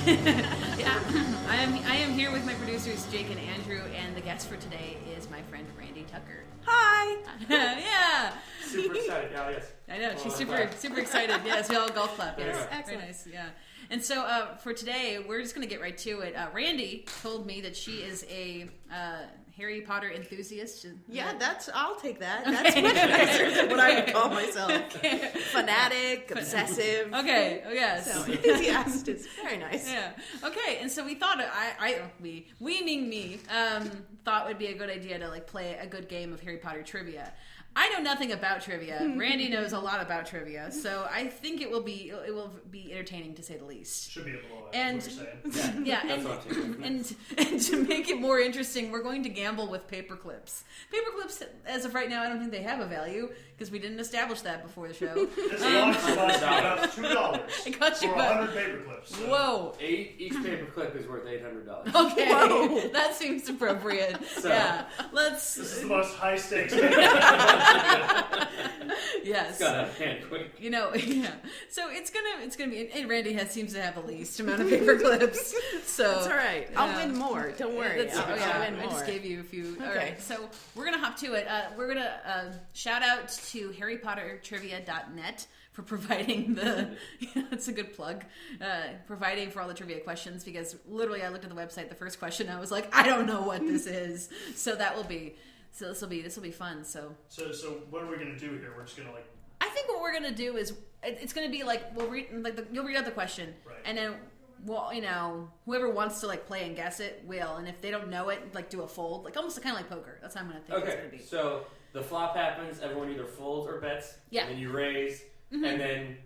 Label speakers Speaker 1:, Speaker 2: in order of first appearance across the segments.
Speaker 1: Yeah, I am here with my producers Jake and Andrew, and the guest for today is my friend Randi Tucker.
Speaker 2: Hi.
Speaker 1: Yeah.
Speaker 3: Super excited. Yeah, yes.
Speaker 1: I know she's super excited. Yes, we all golf clap. Yes,
Speaker 2: Excellent.
Speaker 1: very nice. Yeah. And so for today, we're just gonna get right to it. Randi told me that she is a Harry Potter enthusiast.
Speaker 2: I'll take that. That's much nicer than what I would call myself.
Speaker 1: Okay.
Speaker 2: Fanatic, obsessive.
Speaker 1: Okay. Oh yes.
Speaker 2: So enthusiast is very nice.
Speaker 1: Yeah. Okay. And so we thought we meaning me thought it would be a good idea to like play a good game of Harry Potter trivia. I know nothing about trivia. Randi knows a lot about trivia, so I think it will be entertaining to say the least.
Speaker 3: Should be able to.
Speaker 1: And
Speaker 3: That's what you're saying.
Speaker 1: yeah,
Speaker 3: That's what I'm saying.
Speaker 1: and to make it more interesting, we're going to gamble with paper clips. Paper clips, as of right now, I don't think they have a value because we didn't establish that before the show.
Speaker 3: This launch costs about $2
Speaker 1: It cost you
Speaker 3: for
Speaker 1: about
Speaker 3: 100 paper clips. So.
Speaker 1: Whoa.
Speaker 4: Each paper clip is worth $800.
Speaker 1: Okay,
Speaker 2: Whoa.
Speaker 1: that seems appropriate.
Speaker 4: So-
Speaker 1: Yeah, let's.
Speaker 3: This is the most high stakes.
Speaker 1: Yes.
Speaker 4: Got out of hand quick.
Speaker 1: You know, yeah. So it's gonna be, and Randi seems to have the least amount of paper clips. So
Speaker 2: That's all right.
Speaker 1: yeah.
Speaker 2: I'll win more. Don't worry.
Speaker 1: That's,
Speaker 2: I'll win
Speaker 1: I
Speaker 2: more.
Speaker 1: just gave you a few. All
Speaker 2: Okay.
Speaker 1: right, so we're gonna hop to it. We're gonna shout out to HarryPotterTrivia.net for providing the. It's a good plug. Providing for all the trivia questions because literally I looked at the website. The first question I was like, I don't know what this is. So that will be. So this will be fun. So
Speaker 3: what are we gonna do here? We're just gonna like.
Speaker 1: I think what we're gonna do is it's gonna be like we'll read you'll read out the question,
Speaker 3: Right.
Speaker 1: and then whoever wants to like play and guess it will, and if they don't know it, like do a fold, like almost kind of like poker. That's how I'm gonna think it's
Speaker 4: Okay,
Speaker 1: gonna be.
Speaker 4: so the flop happens. Everyone either folds or bets.
Speaker 1: Yeah.
Speaker 4: And then you raise, and then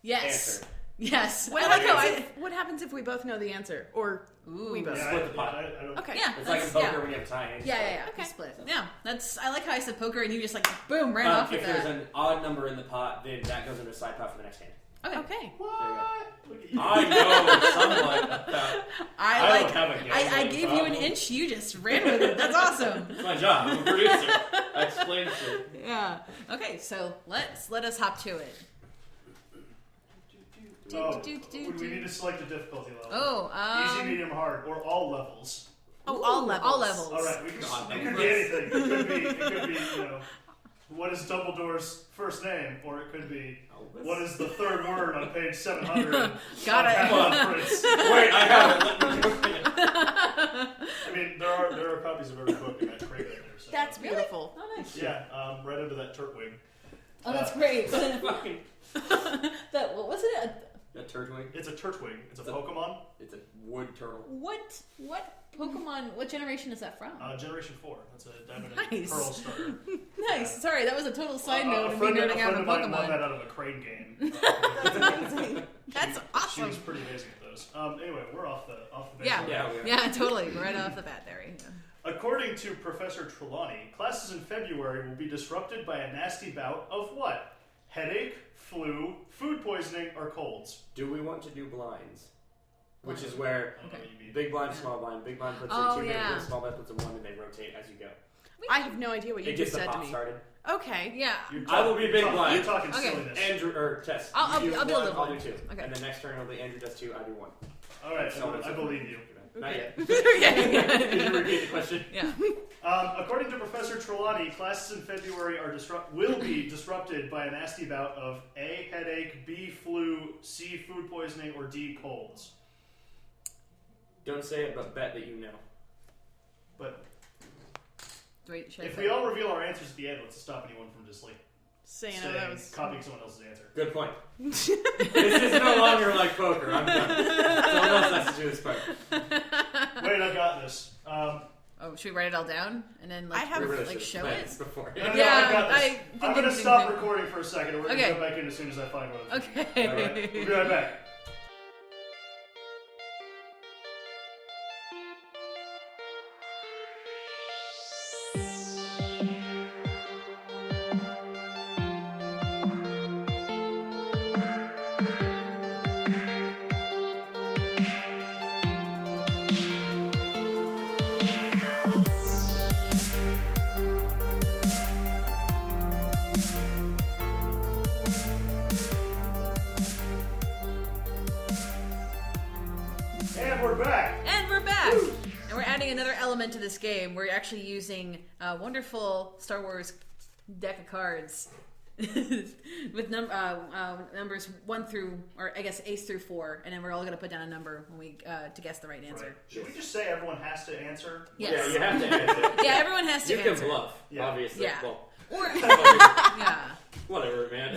Speaker 1: Yes,
Speaker 4: answer.
Speaker 1: yes.
Speaker 2: What
Speaker 1: I like how
Speaker 2: what happens if we both know the answer? Or
Speaker 1: Ooh.
Speaker 2: we both
Speaker 3: Yeah,
Speaker 4: Split the pot.
Speaker 3: I don't.
Speaker 2: Okay.
Speaker 1: Yeah,
Speaker 4: It's like in
Speaker 1: that's-
Speaker 4: poker when you have tie.
Speaker 1: Yeah.
Speaker 2: Okay.
Speaker 1: Split. Yeah, that's. I like how I said poker, and you just like boom ran off with
Speaker 4: If there's
Speaker 1: that.
Speaker 4: an odd number in the pot, then that goes into a side pot for the next hand.
Speaker 2: Okay.
Speaker 3: What? Look at you.
Speaker 4: I know somewhat about.
Speaker 1: I
Speaker 4: don't have a game
Speaker 1: I
Speaker 4: like
Speaker 1: gave you an
Speaker 4: that.
Speaker 1: inch. You just ran with it. That's awesome.
Speaker 4: It's my job. I'm a producer. I explain shit.
Speaker 1: Yeah. Okay, so let us hop to it.
Speaker 3: Oh,
Speaker 1: do,
Speaker 3: we need to select a difficulty level.
Speaker 1: Oh,
Speaker 3: Easy, medium, hard, or all levels.
Speaker 2: Oh, all levels.
Speaker 1: All levels.
Speaker 3: All right,
Speaker 4: God,
Speaker 3: it could be anything. It could be, what is Dumbledore's first name, or it could be what is the third word on page 700.
Speaker 1: Got it.
Speaker 3: Half-Blood Prince.
Speaker 4: Wait, I have it. Let me look at it.
Speaker 3: I mean, there are copies of every book in that crate right there. So.
Speaker 2: That's beautiful.
Speaker 1: Oh, nice.
Speaker 3: Yeah, right under that turtwig.
Speaker 1: Oh, that's great.
Speaker 4: Fucking
Speaker 1: That what was it?
Speaker 4: a turtwig.
Speaker 3: It's a turtwig. It's a Pokemon.
Speaker 4: It's a wood turtle.
Speaker 1: What Pokemon? What generation is that from?
Speaker 3: Generation 4. That's a Diamond
Speaker 1: Nice.
Speaker 3: and Pearl starter.
Speaker 1: Nice. Sorry, that was a total side note
Speaker 3: A
Speaker 1: of me
Speaker 3: friend
Speaker 1: nerding out
Speaker 3: of
Speaker 1: on
Speaker 3: mine won
Speaker 1: Pokemon.
Speaker 3: that out of a crane game.
Speaker 2: That's amazing.
Speaker 1: That's
Speaker 3: She
Speaker 1: awesome.
Speaker 3: was pretty amazing at those. Anyway, we're off the base.
Speaker 1: Yeah.
Speaker 4: Yeah, we are.
Speaker 1: Yeah, totally. Right off the bat there. Yeah.
Speaker 3: According to Professor Trelawney, classes in February will be disrupted by a nasty bout of what? Headache, flu, food poisoning, or colds?
Speaker 4: Do we want to do blinds? Which is where
Speaker 3: I don't know what you mean.
Speaker 4: big blind, small blind, big blind puts
Speaker 1: Oh,
Speaker 4: in 2 big
Speaker 1: yeah.
Speaker 4: blinds, small blind puts in 1, and they rotate as you go.
Speaker 2: I have no idea what you
Speaker 4: It
Speaker 2: just
Speaker 4: gets the
Speaker 2: said to
Speaker 4: pot
Speaker 2: me.
Speaker 4: started.
Speaker 2: Okay.
Speaker 1: Yeah.
Speaker 4: I will be big blind.
Speaker 3: You're talking
Speaker 1: Okay.
Speaker 3: silliness.
Speaker 4: Andrew or Tess.
Speaker 1: I'll
Speaker 4: you do
Speaker 1: be a
Speaker 4: one,
Speaker 1: little
Speaker 4: I'll
Speaker 1: one.
Speaker 4: do 2.
Speaker 1: Okay.
Speaker 4: And the next turn will be Andrew does 2, I do 1.
Speaker 3: All right,
Speaker 4: So
Speaker 3: I believe you.
Speaker 4: Not yet.
Speaker 1: Okay.
Speaker 4: Can you repeat the question?
Speaker 1: Yeah.
Speaker 3: According to Professor Trelawney, classes in February will be disrupted by a nasty bout of A, headache, B, flu, C, food poisoning, or D, colds.
Speaker 4: Don't say it, but bet that you know.
Speaker 3: But
Speaker 1: Wait, should I
Speaker 3: if
Speaker 1: say
Speaker 3: we all reveal our answers at the end, let's stop anyone from just like
Speaker 2: Saying
Speaker 3: saying,
Speaker 2: those.
Speaker 3: copying someone else's answer.
Speaker 4: Good point. This is no longer like poker. I'm done. Someone else has to do this part.
Speaker 3: Wait, I got this.
Speaker 1: Oh, should we write it all down and then like
Speaker 2: I have-
Speaker 4: We really
Speaker 1: like
Speaker 4: should
Speaker 1: show
Speaker 4: have planned
Speaker 1: it?
Speaker 4: this before.
Speaker 3: No,
Speaker 1: Yeah,
Speaker 3: I got this.
Speaker 1: I
Speaker 3: I'm
Speaker 1: think
Speaker 3: going to
Speaker 1: it's
Speaker 3: stop
Speaker 1: been-
Speaker 3: recording for a second, and we're going
Speaker 1: Okay.
Speaker 3: to go back in as soon as I find one of them.
Speaker 1: Okay.
Speaker 3: All right, we'll be right back. we're back.
Speaker 1: And we're back. Woo. And we're adding another element to this game. We're actually using a wonderful Star Wars deck of cards with numbers 1 through, or I guess ace through 4, and then we're all going to put down a number when we to guess the right answer.
Speaker 3: Right. Should we just say everyone has to answer?
Speaker 1: Yes.
Speaker 4: Yeah, you have to answer.
Speaker 1: Yeah, everyone has to answer.
Speaker 4: You can bluff, obviously.
Speaker 1: Yeah.
Speaker 4: Well,
Speaker 1: or yeah.
Speaker 4: Whatever, man.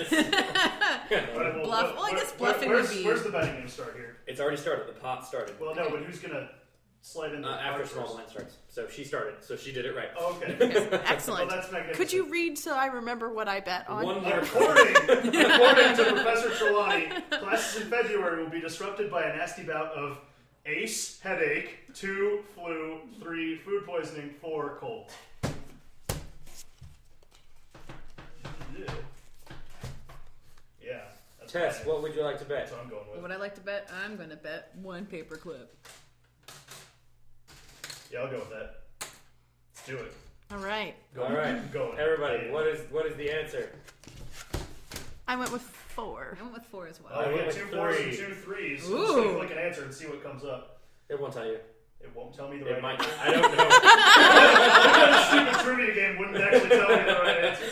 Speaker 3: Right,
Speaker 1: Bluff. Well, I guess bluffing would be.
Speaker 3: Where's the betting going to start here?
Speaker 4: It's already started. The pot started.
Speaker 3: Well, no, but who's going to slide into the
Speaker 4: after
Speaker 3: card
Speaker 4: small
Speaker 3: first?
Speaker 4: blind starts. So she started. So she did it right.
Speaker 3: Oh, okay.
Speaker 2: Excellent.
Speaker 3: Well, that's magnificent.
Speaker 2: Could you read so I remember what I bet on?
Speaker 4: One more.
Speaker 3: According to Professor Trelawney, classes in February will be disrupted by a nasty bout of ace, headache, 2, flu, 3, food poisoning, 4, cold. Yeah.
Speaker 4: Tess, what would you like to bet?
Speaker 3: That's what I'm going with.
Speaker 1: What would I like to bet? I'm going to bet 1 paperclip.
Speaker 3: Yeah, I'll go with that. Let's do it.
Speaker 2: All right.
Speaker 3: Go.
Speaker 4: All right.
Speaker 3: Go.
Speaker 4: Everybody, what is the answer?
Speaker 2: I went with 4.
Speaker 1: I went with 4 as well.
Speaker 3: Oh, we got
Speaker 4: with
Speaker 3: 2 4s and
Speaker 4: 3.
Speaker 3: 2 3s.
Speaker 1: Ooh.
Speaker 3: I'm just going to click an answer and see what comes up.
Speaker 4: It won't tell you.
Speaker 3: It won't tell me the
Speaker 4: It
Speaker 3: right
Speaker 4: might.
Speaker 3: answer.
Speaker 4: I don't know.
Speaker 3: A stupid trivia game wouldn't actually tell me the right answer.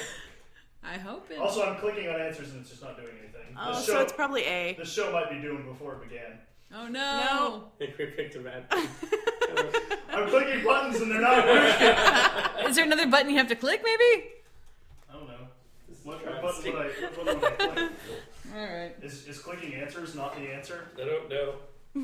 Speaker 1: I hope it.
Speaker 3: Also, I'm clicking on answers and it's just not doing anything.
Speaker 2: Oh,
Speaker 3: This
Speaker 2: so
Speaker 3: show,
Speaker 2: it's probably A.
Speaker 3: this show might be doomed before it began.
Speaker 1: Oh
Speaker 2: No.
Speaker 1: no.
Speaker 4: I think we picked a bad.
Speaker 3: I'm clicking buttons and they're not working.
Speaker 1: Is there another button you have to click? Maybe.
Speaker 3: I don't know. What button would I click?
Speaker 1: All right.
Speaker 3: Is clicking answers not the answer?
Speaker 4: I don't know.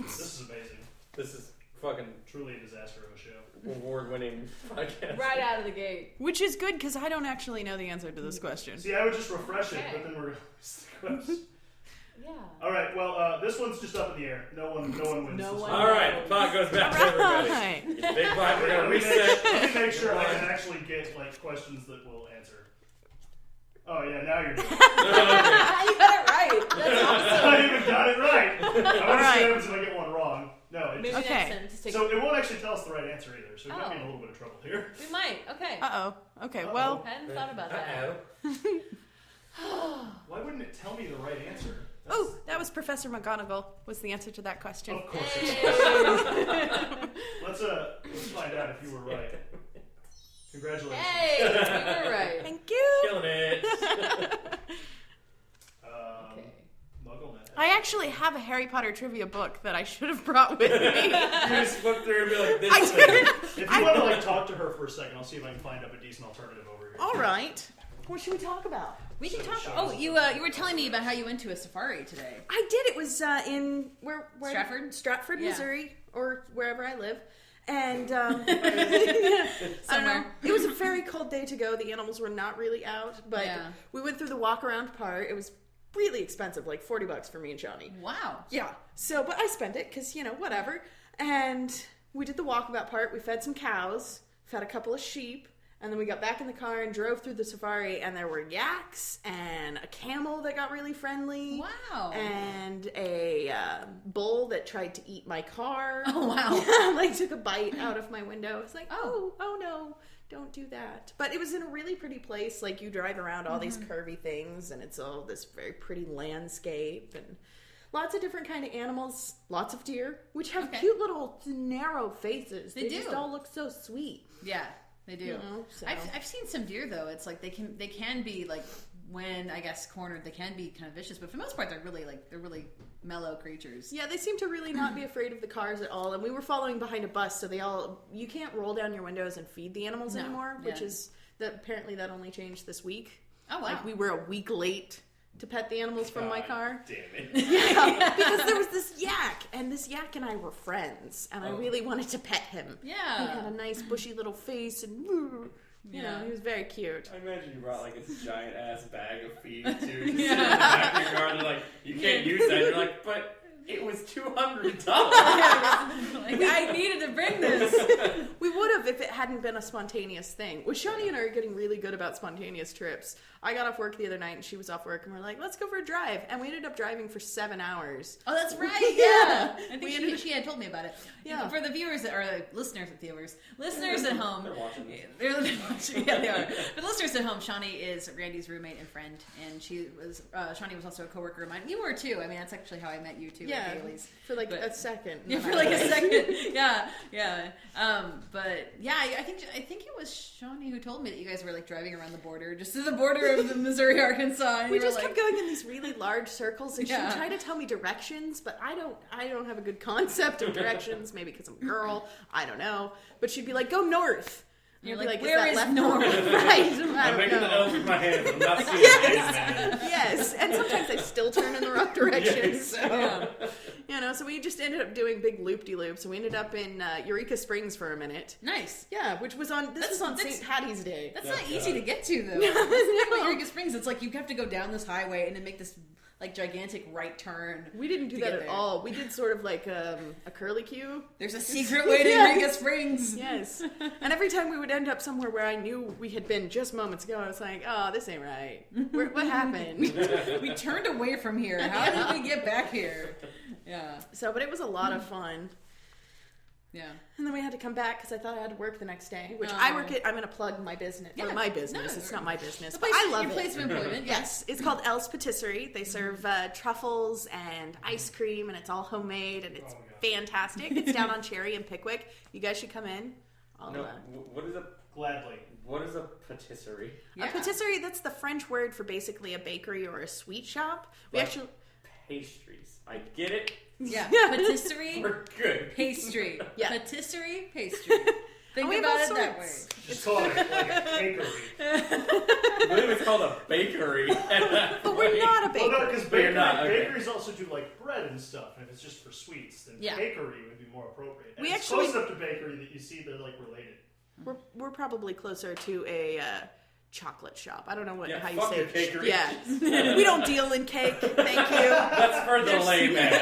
Speaker 3: This is amazing.
Speaker 4: This is fucking
Speaker 3: Truly a disaster of a show.
Speaker 4: award-winning podcast.
Speaker 1: Right out of the gate.
Speaker 2: Which is good because I don't actually know the answer to this question.
Speaker 3: See, I would just refresh it,
Speaker 1: Okay.
Speaker 3: but then we're going to lose the quest.
Speaker 1: Yeah.
Speaker 3: All right, well, this one's just up in the air. No one wins
Speaker 1: No
Speaker 3: this
Speaker 1: one-
Speaker 3: one.
Speaker 4: All right, the pot goes back to everybody.
Speaker 2: Right.
Speaker 4: Big pot. We're gonna
Speaker 3: Let me
Speaker 4: reset.
Speaker 3: make sure I can actually get like questions that will answer. Oh yeah, now you're doing it.
Speaker 1: You got it right. That's awesome.
Speaker 3: I even got it right. I want to see what
Speaker 2: right.
Speaker 3: happens if I get one wrong. No, it
Speaker 1: Maybe
Speaker 3: just,
Speaker 2: Okay.
Speaker 1: next time, just take
Speaker 3: so it won't actually tell us the right answer either. So we might be in a little bit of trouble here.
Speaker 1: We might. Okay.
Speaker 2: Uh-oh. Okay, well,
Speaker 1: I hadn't thought about that.
Speaker 3: Why wouldn't it tell me the right answer?
Speaker 2: oh, that was Professor McGonagall was the answer to that question.
Speaker 3: Of course it
Speaker 1: Hey.
Speaker 3: was. Let's find out if you were right. Congratulations.
Speaker 1: Hey, you were right.
Speaker 2: Thank you.
Speaker 4: Killing it.
Speaker 1: Okay.
Speaker 3: MuggleNet.
Speaker 2: I actually have a Harry Potter trivia book that I should have brought with me.
Speaker 4: You just flip through and be like, this
Speaker 2: I
Speaker 4: is
Speaker 2: did.
Speaker 3: If you want to like talk to her for a second, I'll see if I can find up a decent alternative over here.
Speaker 2: All right. What should we talk about?
Speaker 1: We can
Speaker 3: So
Speaker 1: talk.
Speaker 3: shows.
Speaker 1: Oh, you were telling me about how you went to a safari today.
Speaker 2: I did. It was in where
Speaker 1: Stratford? Yeah.
Speaker 2: Missouri, or wherever I live. And I don't
Speaker 1: Somewhere.
Speaker 2: know. It was a very cold day to go. The animals were not really out, but
Speaker 1: Yeah.
Speaker 2: we went through the walk around part. It was really expensive, like $40 for me and Johnny.
Speaker 1: Wow.
Speaker 2: Yeah. So, but I spent it because, whatever. And we did the walkabout part. We fed some cows, fed a couple of sheep, and then we got back in the car and drove through the safari, and there were yaks and a camel that got really friendly.
Speaker 1: Wow.
Speaker 2: And a bull that tried to eat my car.
Speaker 1: Oh, wow.
Speaker 2: Like took a bite out of my window. It's like, oh no, don't do that. But it was in a really pretty place. Like you drive around all these curvy things, and it's all this very pretty landscape and lots of different kind of animals. Lots of deer, which have cute little narrow faces. They
Speaker 1: do.
Speaker 2: just all look so sweet.
Speaker 1: Yeah, they do.
Speaker 2: You know, so.
Speaker 1: I've seen some deer though. It's like they can be like, when I guess cornered, they can be kind of vicious, but for the most part they're really mellow creatures.
Speaker 2: Yeah, they seem to really not be afraid of the cars at all. And we were following behind a bus, so you can't roll down your windows and feed the animals anymore, which is apparently that only changed this week.
Speaker 1: Oh wow.
Speaker 2: Like we were a week late to pet the animals from my car.
Speaker 3: Damn it.
Speaker 2: Yeah, because there was this yak, and this yak and I were friends, and I really wanted to pet him.
Speaker 1: Yeah.
Speaker 2: He had a nice bushy little face, and you know, he was very cute.
Speaker 4: I imagine you brought like this giant ass bag of feed too. Just sit in the back of your car and they're like, you can't use that. And you're like, but it was $200.
Speaker 1: Like, I needed to bring this.
Speaker 2: We would have if it hadn't been a spontaneous thing. Well, Shawnee and I are getting really good about spontaneous trips. I got off work the other night and she was off work and we're like, let's go for a drive. And we ended up driving for 7 hours.
Speaker 1: Oh, that's right. Yeah. I think she had told me about it.
Speaker 2: Yeah.
Speaker 1: For the viewers or the listeners at home.
Speaker 4: They're watching this.
Speaker 1: Yeah, they are. But listeners at home, Shawnee is Randy's roommate and friend, and Shawnee was also a coworker of mine. You were too. I mean, that's actually how I met you too.
Speaker 2: Yeah,
Speaker 1: at Bailey's.
Speaker 2: for like a second.
Speaker 1: Yeah, for like a second. Yeah. But yeah, I think it was Shawnee who told me that you guys were like driving around the border, just to the border of the Missouri, Arkansas. And
Speaker 2: We just kept going in these really large circles, and she
Speaker 1: Yeah.
Speaker 2: would try to tell me directions, but I don't have a good concept of directions. Maybe because I'm a girl, I don't know. But she'd be like, "Go north." And
Speaker 1: You're
Speaker 2: I'd be
Speaker 1: like,
Speaker 2: "Is
Speaker 1: "Where
Speaker 2: that
Speaker 1: is
Speaker 2: left
Speaker 1: north?"
Speaker 2: Right? I
Speaker 4: I'm
Speaker 2: don't
Speaker 4: making the
Speaker 2: know.
Speaker 4: L's with my hands. I'm not seeing it.
Speaker 2: Yes, and sometimes I still turn in the wrong direction.
Speaker 4: Yes.
Speaker 2: So, so we just ended up doing big loop-de-loops. So we ended up in Eureka Springs for a minute.
Speaker 1: Nice.
Speaker 2: Yeah, which was on
Speaker 1: That's-
Speaker 2: St. Patty's Day.
Speaker 1: That's
Speaker 4: Yeah,
Speaker 1: not easy
Speaker 4: God.
Speaker 1: to get to though. It's like Eureka Springs. It's like you have to go down this highway and then make this like gigantic right turn.
Speaker 2: We didn't do
Speaker 1: to
Speaker 2: that
Speaker 1: get
Speaker 2: at
Speaker 1: there.
Speaker 2: all. We did sort of like a curlicue.
Speaker 1: There's a secret way to
Speaker 2: Yes.
Speaker 1: Eureka Springs.
Speaker 2: Yes. And every time we would end up somewhere where I knew we had been just moments ago, I was like, oh, this ain't right. What happened?
Speaker 1: We turned away from here. How did we get back here? Yeah.
Speaker 2: So, but it was a lot of fun.
Speaker 1: Yeah.
Speaker 2: And then we had to come back because I thought I had to work the next day, which
Speaker 1: Oh.
Speaker 2: I work at. I'm going to plug my business.
Speaker 1: Yeah.
Speaker 2: Well, my business.
Speaker 1: No,
Speaker 2: It's not my business.
Speaker 1: The
Speaker 2: But
Speaker 1: place,
Speaker 2: I love
Speaker 1: your
Speaker 2: it.
Speaker 1: place of employment.
Speaker 2: Yes, it's called Elle's Patisserie. They serve truffles and ice cream, and it's all homemade, and it's
Speaker 3: Oh my God.
Speaker 2: fantastic. It's down on Cherry and Pickwick. You guys should come in. I'll,
Speaker 4: No, what is a
Speaker 3: Gladly.
Speaker 4: patisserie?
Speaker 1: Yeah.
Speaker 2: A patisserie, that's the French word for basically a bakery or a sweet shop. We
Speaker 4: Like-
Speaker 2: actually...
Speaker 4: Pastries. I get it.
Speaker 1: Yeah. Patisserie,
Speaker 4: We're good.
Speaker 1: pastry.
Speaker 2: Yeah.
Speaker 1: Patisserie, pastry. Think
Speaker 2: we have
Speaker 1: about
Speaker 2: all
Speaker 1: it that way.
Speaker 2: sorts.
Speaker 3: Just call it like a bakery.
Speaker 4: I believe it's called a bakery.
Speaker 2: But we're not a
Speaker 3: Well, no,
Speaker 2: bakery.
Speaker 3: because
Speaker 4: But you're not, okay.
Speaker 3: bakeries also do like bread and stuff, and if it's just for sweets, then
Speaker 1: Yeah.
Speaker 3: bakery would be more appropriate. And
Speaker 2: We
Speaker 3: it's
Speaker 2: actually-
Speaker 3: close enough to bakery that you see they're like related.
Speaker 2: We're probably closer to a chocolate shop. I don't know
Speaker 4: Yeah,
Speaker 2: how you
Speaker 4: fuck
Speaker 2: say
Speaker 4: your
Speaker 2: it.
Speaker 4: cakery.
Speaker 2: Yeah. We don't deal in cake. Thank you.
Speaker 4: That's for the layman.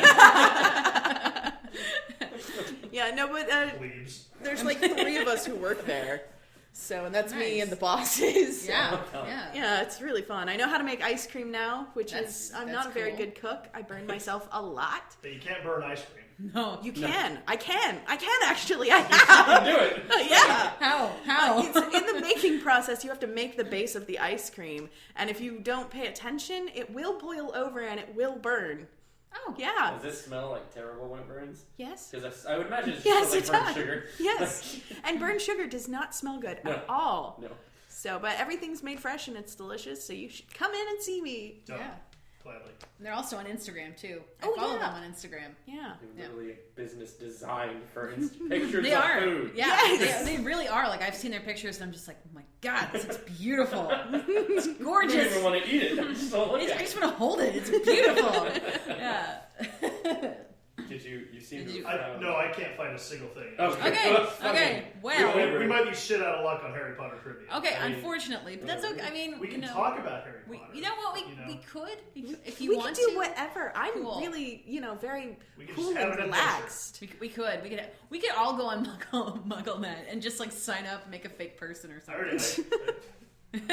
Speaker 2: Yeah, no, but
Speaker 3: Plebes.
Speaker 2: there's like 3 of us who work there. So, and that's me
Speaker 1: Nice.
Speaker 2: and the bosses.
Speaker 1: Yeah.
Speaker 4: Oh.
Speaker 1: Yeah.
Speaker 2: Yeah, it's really fun. I know how to make ice cream now, which
Speaker 1: That's-
Speaker 2: I'm
Speaker 1: that's
Speaker 2: not a very
Speaker 1: cool.
Speaker 2: good cook. I burn myself a lot.
Speaker 3: But you can't burn ice cream.
Speaker 1: No.
Speaker 2: You can. I can actually. I have.
Speaker 4: Do it.
Speaker 2: Yeah.
Speaker 1: How?
Speaker 2: It's in the making process, you have to make the base of the ice cream, and if you don't pay attention, it will boil over and it will burn.
Speaker 1: Oh.
Speaker 2: Yeah.
Speaker 4: Does this smell like terrible when it burns?
Speaker 2: Yes.
Speaker 4: Because I would imagine it's
Speaker 2: Yes,
Speaker 4: just
Speaker 2: it
Speaker 4: like burnt
Speaker 2: does.
Speaker 4: sugar.
Speaker 2: Yes. And burnt sugar does not smell good
Speaker 4: No.
Speaker 2: at all.
Speaker 4: No.
Speaker 2: So, but everything's made fresh and it's delicious, so you should come in and see me.
Speaker 3: Done.
Speaker 1: Yeah.
Speaker 3: Gladly.
Speaker 1: They're also on Instagram too. I
Speaker 2: Oh,
Speaker 1: follow
Speaker 2: yeah.
Speaker 1: them on Instagram.
Speaker 2: Yeah.
Speaker 4: They're literally a business designed for pictures
Speaker 1: They
Speaker 4: of
Speaker 1: are.
Speaker 4: food.
Speaker 1: Yeah.
Speaker 2: Yes.
Speaker 1: They really are. Like I've seen their pictures and I'm just like, oh my god, this looks beautiful. It's
Speaker 4: I don't
Speaker 1: gorgeous.
Speaker 4: even want to eat it. I just don't look
Speaker 1: I
Speaker 4: at
Speaker 1: just
Speaker 4: it.
Speaker 1: want to hold it. It's beautiful. Yeah.
Speaker 4: You seem
Speaker 1: Did
Speaker 4: to
Speaker 1: you-
Speaker 4: have found...
Speaker 3: No, I can't find a single thing.
Speaker 4: Okay.
Speaker 1: Okay. Well.
Speaker 3: We might be shit out of luck on Harry Potter trivia.
Speaker 1: Okay.
Speaker 4: I mean,
Speaker 1: unfortunately, but that's okay. I mean,
Speaker 3: We can
Speaker 1: you know,
Speaker 3: talk about Harry Potter.
Speaker 1: You know what? We
Speaker 3: you know.
Speaker 1: could if you
Speaker 2: We
Speaker 1: want
Speaker 2: can do
Speaker 1: to.
Speaker 2: whatever. I'm
Speaker 1: Cool.
Speaker 2: really, very
Speaker 3: We can
Speaker 2: cool
Speaker 3: just have
Speaker 2: and
Speaker 3: an
Speaker 2: relaxed.
Speaker 1: We could all go on MuggleNet and just like sign up, and make a fake person or
Speaker 3: I already.
Speaker 1: something.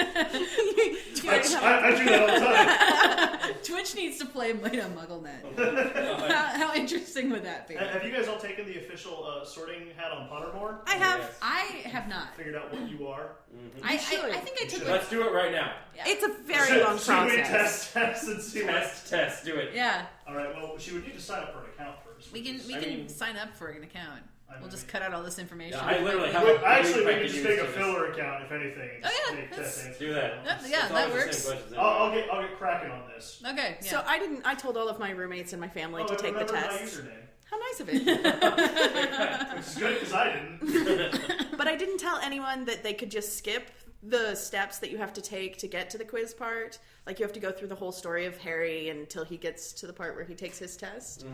Speaker 3: I do that all the time.
Speaker 1: Twitch needs to play Meta MuggleNet. How interesting would that be?
Speaker 3: Have you guys all taken the official sorting hat on Pottermore?
Speaker 2: I have.
Speaker 4: Yes.
Speaker 1: I have not.
Speaker 3: Figured out what you are?
Speaker 1: I
Speaker 2: should.
Speaker 1: think I
Speaker 3: You
Speaker 1: took
Speaker 3: should.
Speaker 1: like
Speaker 4: Let's do it right now.
Speaker 2: It's a very
Speaker 3: Should-
Speaker 2: long
Speaker 3: should we
Speaker 2: process.
Speaker 3: test and see what?
Speaker 4: Test, do it.
Speaker 1: yeah.
Speaker 3: All right. Well, she would need to sign up for an account first.
Speaker 1: We can sign up for an account. We'll just cut out all this information.
Speaker 4: Yeah, I literally have
Speaker 3: Well, actually, we
Speaker 4: I
Speaker 3: can
Speaker 4: can
Speaker 3: just make a
Speaker 4: use this.
Speaker 3: filler account if anything. And just
Speaker 1: Oh, yeah,
Speaker 3: make
Speaker 1: that's-
Speaker 3: test answers.
Speaker 4: Do that.
Speaker 1: Yeah,
Speaker 4: It's
Speaker 1: that
Speaker 4: always the
Speaker 1: works.
Speaker 4: same questions
Speaker 3: I'll
Speaker 4: anyway.
Speaker 3: get cracking on this.
Speaker 1: Okay. Yeah.
Speaker 2: So I told all of my roommates and my family to
Speaker 3: I
Speaker 2: take the
Speaker 3: remembered
Speaker 2: test.
Speaker 3: my username,
Speaker 2: How nice of it.
Speaker 3: which is good because I didn't.
Speaker 2: But I didn't tell anyone that they could just skip the steps that you have to take to get to the quiz part. Like you have to go through the whole story of Harry until he gets to the part where he takes his test.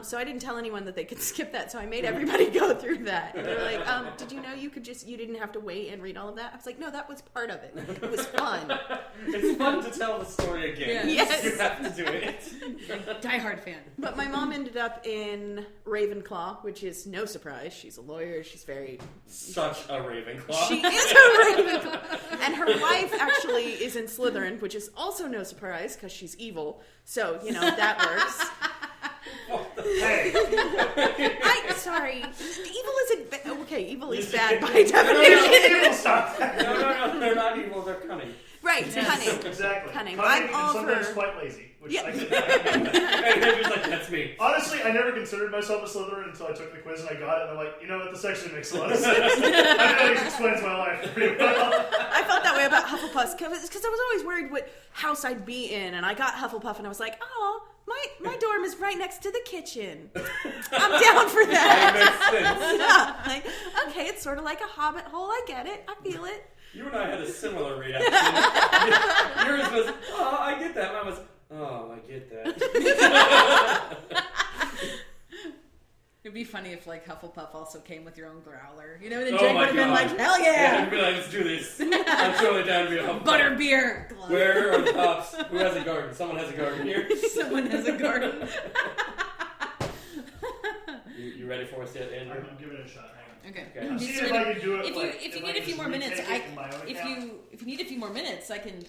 Speaker 2: So I didn't tell anyone that they could skip that, so I made everybody go through that. And they're like, did you know you didn't have to wait and read all of that? I was like, no, that was part of it. It was fun.
Speaker 4: It's fun to tell the story again.
Speaker 1: Yeah.
Speaker 2: Yes.
Speaker 4: You have to do it.
Speaker 1: Die hard fan.
Speaker 2: But my mom ended up in Ravenclaw, which is no surprise. She's a lawyer. She's very...
Speaker 4: Such a Ravenclaw.
Speaker 2: She is a Ravenclaw. And her wife actually is in Slytherin, which is also no surprise because she's evil. So, that works.
Speaker 3: Hey,
Speaker 2: Sorry. Evil isn't... Okay, evil is bad by definition.
Speaker 3: people stop that.
Speaker 4: No, they're not evil, they're cunning.
Speaker 2: Right, cunning.
Speaker 3: Exactly.
Speaker 2: Cunning.
Speaker 3: Cunning
Speaker 2: I'm all
Speaker 3: and sometimes
Speaker 2: for-
Speaker 3: quite lazy. Which
Speaker 2: Yeah.
Speaker 3: I can
Speaker 4: And they're just like, that's me.
Speaker 3: Honestly, I never considered myself a Slytherin until I took the quiz and I got it, and I'm like, you know what, this actually makes a lot of sense. I feel like it explains my life pretty well.
Speaker 2: I felt that way about Hufflepuff because I was always worried what house I'd be in, and I got Hufflepuff, and I was like, oh, my dorm is right next to the kitchen. I'm down for that.
Speaker 4: That makes sense.
Speaker 2: Yeah, like, okay, it's sort of like a hobbit hole. I get it. I feel it.
Speaker 4: You and I had a similar reaction. Yours was, oh, I get that. Mine was, oh, I get that.
Speaker 1: It'd be funny if like Hufflepuff also came with your own growler, and then
Speaker 4: Oh
Speaker 1: Jake
Speaker 4: my
Speaker 1: would have been
Speaker 4: God.
Speaker 1: like, hell
Speaker 4: Yeah,
Speaker 1: yeah,
Speaker 4: I'd be like, let's do this. I'm totally down to be a Hufflepuff.
Speaker 1: butterbeer. Glove.
Speaker 4: Where are the hops? Who has a garden? Someone has a garden here.
Speaker 1: Someone has a garden.
Speaker 4: You ready for us yet, Andrew?
Speaker 3: I'm giving it a shot. Hang on.
Speaker 1: Okay.
Speaker 4: Okay.
Speaker 3: I'm
Speaker 1: Just
Speaker 3: seeing if
Speaker 1: gonna-
Speaker 3: I can do it.
Speaker 1: if you need a few more minutes,
Speaker 3: in my own
Speaker 1: if
Speaker 3: account.
Speaker 1: you need a few more minutes, I can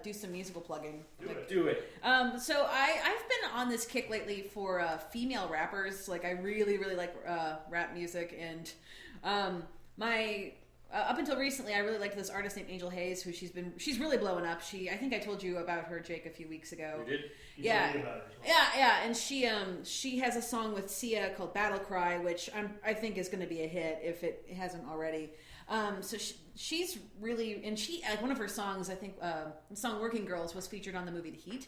Speaker 1: do some musical plugging.
Speaker 4: Do it.
Speaker 1: So I've been on this kick lately for female rappers. Like I really like rap music, and my up until recently I really liked this artist named Angel Hayes, who she's really blowing up. I think I told you about her, Jake, a few weeks ago.
Speaker 4: You did?
Speaker 3: You
Speaker 1: Yeah.
Speaker 3: told me about it as well.
Speaker 1: Yeah, and she has a song with Sia called Battle Cry, which I think is going to be a hit if it hasn't already. So she's really, and one of her songs, I think, the song Working Girls was featured on the movie The Heat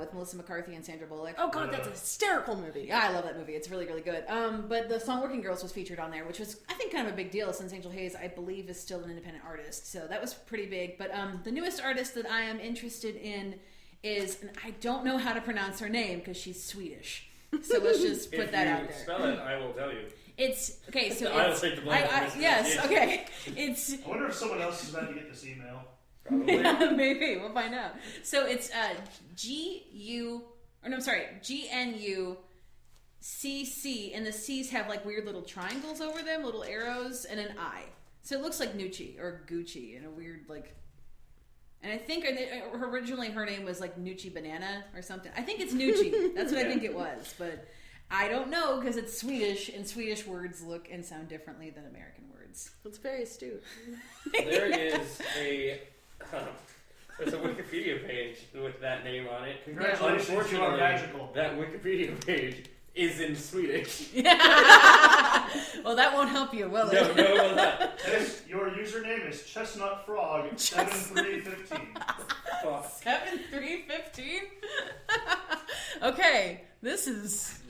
Speaker 1: with Melissa McCarthy and Sandra Bullock.
Speaker 2: Oh God, that's a hysterical movie.
Speaker 1: Yeah, I love that movie. It's really good. But the song Working Girls was featured on there, which was, I think, kind of a big deal since Angel Hayes, I believe, is still an independent artist. So that was pretty big. But the newest artist that I am interested in is, and I don't know how to pronounce her name because she's Swedish. So let's just put that out
Speaker 4: If you
Speaker 1: there.
Speaker 4: spell it, I will tell you.
Speaker 1: It's, okay, so
Speaker 4: I'll
Speaker 1: it's,
Speaker 4: take the blame for this
Speaker 1: yes,
Speaker 4: pronunciation.
Speaker 1: okay. It's,
Speaker 3: I wonder if someone else is about to get this email.
Speaker 4: Probably.
Speaker 1: yeah, maybe, we'll find out. So it's GNUCC, and the C's have like weird little triangles over them, little arrows, and an I. So it looks like Gnucci or Gucci in a weird like. And I think originally her name was like Gnucci Banana or something. I think it's Gnucci. That's what I think it was, but I don't know because it's Swedish, and Swedish words look and sound differently than American words.
Speaker 2: That's very astute.
Speaker 4: There is there's a Wikipedia page with that name on it.
Speaker 3: Congratulations, you are
Speaker 4: Unfortunately,
Speaker 3: magical.
Speaker 4: that Wikipedia page is in Swedish.
Speaker 1: Well, that won't help you, will it?
Speaker 4: No, it will not.
Speaker 3: Tess, your username is Chestnut Frog 7315.
Speaker 4: Fuck.
Speaker 1: 7-3-15. Okay, this is